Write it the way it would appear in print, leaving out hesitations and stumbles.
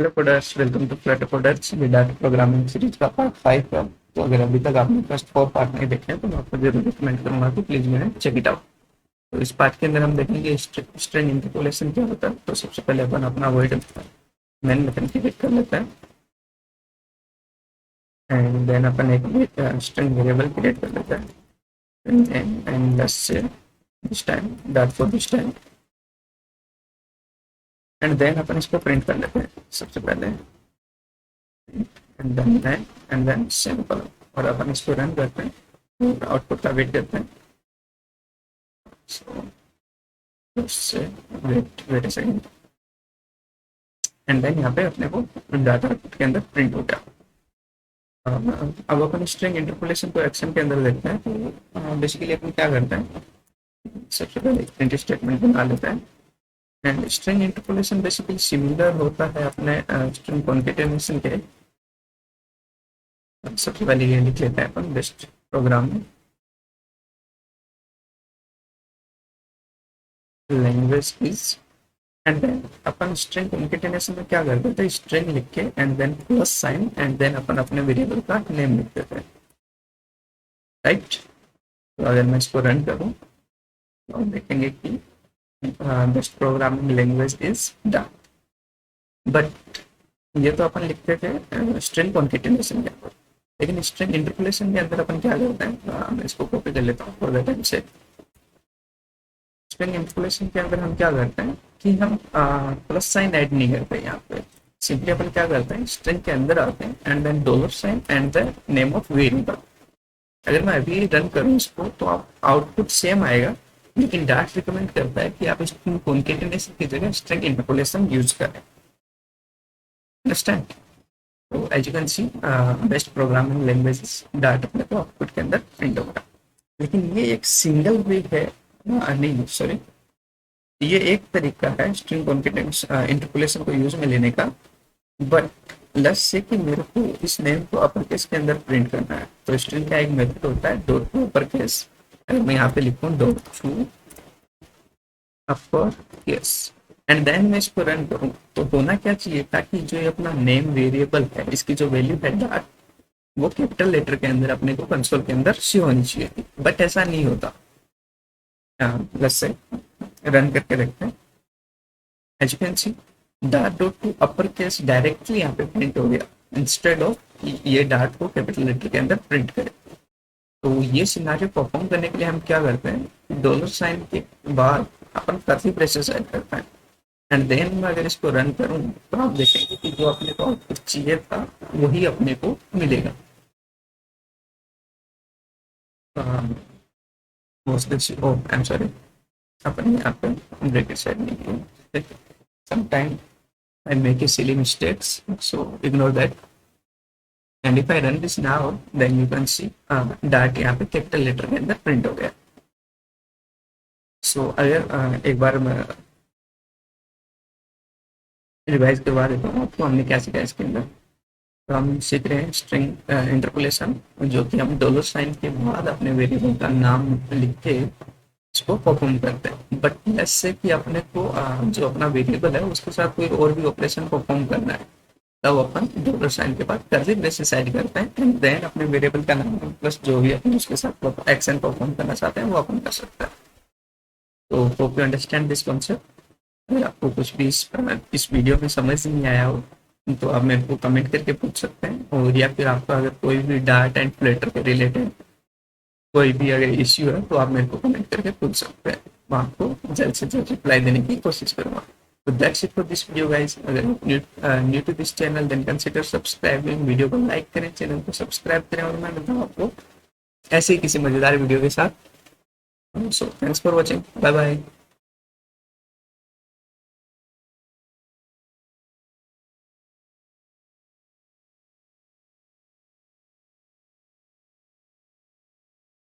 Hello coders, welcome to Flutter coders. ये data programming series का part 5 है। तो अगर अभी तक आपने फर्स्ट 4 पार्ट नहीं देखे हैं तो मैं आपको जरूर रिकमेंड करूंगा कि प्लीज मैंने चेक इट आउट। तो इस पार्ट के अंदर हम देखेंगे स्ट्रिंग इंटरपोलेशन क्या होता है। तो सबसे पहले अपन अपना वर्ड मेन मेथड क्रिएट कर लेते हैं एंड देन अपन एक स्ट्रिंग वेरिएबल क्रिएट कर लेते हैं and let's say this time that for this time and then अपन इसको प्रिंट कर लेते हैं सबसे पहले एंड देन सिंपल। और अपन इसको रन करते हैं, आउटपुट का वेट करते हैं। सो उससे wait wait second and then यहाँ पे अपने को डाटा आउटपुट के अंदर प्रिंट हो गया। अब अपन स्ट्रिंग इंटरपोलेशन को एक्शन के अंदर देखते हैं। तो बेसिकली अपन क्या करते हैं, सबसे पहले प्रिंट स्टेटमेंट बना लेते हैं and string interpolation basically similar होता है अपने स्ट्रिंग कॉन्केटेनेशन के। सबसे पहले ये लिख लेते हैं अपन बेस्ट प्रोग्राम में लैंग्वेज इज एंड देन अपन स्ट्रिंग कॉन्केटेनेशन में क्या करते थे, स्ट्रिंग लिख के and then plus sign and then अपन अपने वेरिएबल का नेम लिख देते हैं, राइट। तो अगर मैं इसको रन करूं तो देखेंगे कि best programming language is done. But ये तो अपन लिखते थे स्ट्रिंग कॉन्केटेनेशन के अंदर, लेकिन स्ट्रिंग इंटरपोलेशन के अंदर अपन क्या करते हैं, मैं इसको कॉपी कर लेता हूँ फॉर द टाइम से। स्ट्रिंग इंटरपोलेशन के अंदर हम क्या करते हैं कि हम प्लस साइन ऐड नहीं करते यहाँ पे। सिंपली अपन क्या करते हैं, स्ट्रिंग के अंदर आते हैं and then dollar sign and the name of variable. अगर मैं अभी रन करूँ इसको तो आप आउटपुट सेम आएगा, लेकिन डाट रिकमेंड करता है कि आप स्ट्रिंग कॉन्केटेनेशन की जगह स्ट्रिंग इंटरपोलेशन यूज करें। अंडरस्टैंड? तो as you can see best programming languages data अपने को आउटपुट के अंदर प्रिंट होगा। लेकिन ये एक सिंगल वे है, नहीं सॉरी, ये एक तरीका है स्ट्रिंग कॉन्केटेनेशन इंटरपोलेशन को यूज में लेने का। बट लेट्स से कि मेरे को इस नेम को अपर केस के अंदर प्रिंट करना है, तो स्ट्रिंग का एक मेथड होता है डॉट टू अपर केस। अगर मैं यहाँ पे लिखूँ dot to upper case and then मैं इसको रन करूँ तो होना क्या चाहिए, ताकि जो ये अपना नेम वेरिएबल है इसकी जो वैल्यू है डाट वो कैपिटल लेटर के अंदर अपने को कंसोल के अंदर शो होनी चाहिए थी। बट ऐसा नहीं होता। लेट्स से रन करके देखते हैं। As you can see data dot to upper case directly यहाँ पे प्रिंट हो गया, इंस्टेड ऑफ ये डाट को कैपिटल लेटर के अंदर प्रिंट करे। तो ये सिनारियो परफॉर्म करने के लिए हम क्या करते हैं, डॉलर साइन के बाद अपन कर्ली ब्रेसेस ऐड करते हैं एंड देन मैं अगर इसको रन करूं तो आप देखेंगे कि जो अपने को आउटपुट चाहिए था वही अपने को मिलेगा। आई एम सॉरी, अपन यहाँ पे ब्रैकेट ऐड नहीं किए। Sometime I make a silly mistakes, so ignore that. And if I run this now, then you can see that यहाँ पे कैपिटल लेटर के अंदर प्रिंट हो गया। सो अगर एक बार मैं रिवाइज करवा देता हूँ आपको हमने क्या सीखा इसके अंदर। तो हम सीख रहे हैं स्ट्रिंग इंटरपोलेशन, जो कि हम डॉलर साइन के बाद अपने वेरिएबल का नाम लिख के इसको परफॉर्म करते हैं। बट लेट्स से कि अपने को जो अपना वेरिएबल है उसके साथ कोई और भी ऑपरेशन परफॉर्म करना है, तब अपन डॉलर साइन के बाद कर्ली ब्रेसेस ऐड करते हैं एंड देन अपने वेरिएबल का नाम प्लस जो भी अपन उसके साथ एक्शन परफॉर्म करना चाहते हैं वो अपन कर सकते हैं। तो hope you understand this concept. अगर आपको कुछ भी इस वीडियो में समझ नहीं आया हो तो आप मेरे को कमेंट करके पूछ सकते हैं, और या फिर आपका अगर कोई भी डाट एंड फ्लटर के रिलेटेड कोई भी अगर इश्यू है तो आप मेरे को कमेंट करके पूछ सकते हैं। मैं आपको जल्द से जल्द रिप्लाई देने की कोशिश करूँगा। तो that's it for this video guys. अगर new to this channel then consider subscribing, video को लाइक करें, चैनल को सब्सक्राइब करें, और मैं बताऊँ आपको ऐसे ही किसी मजेदार वीडियो के साथ। So thanks for watching, bye bye.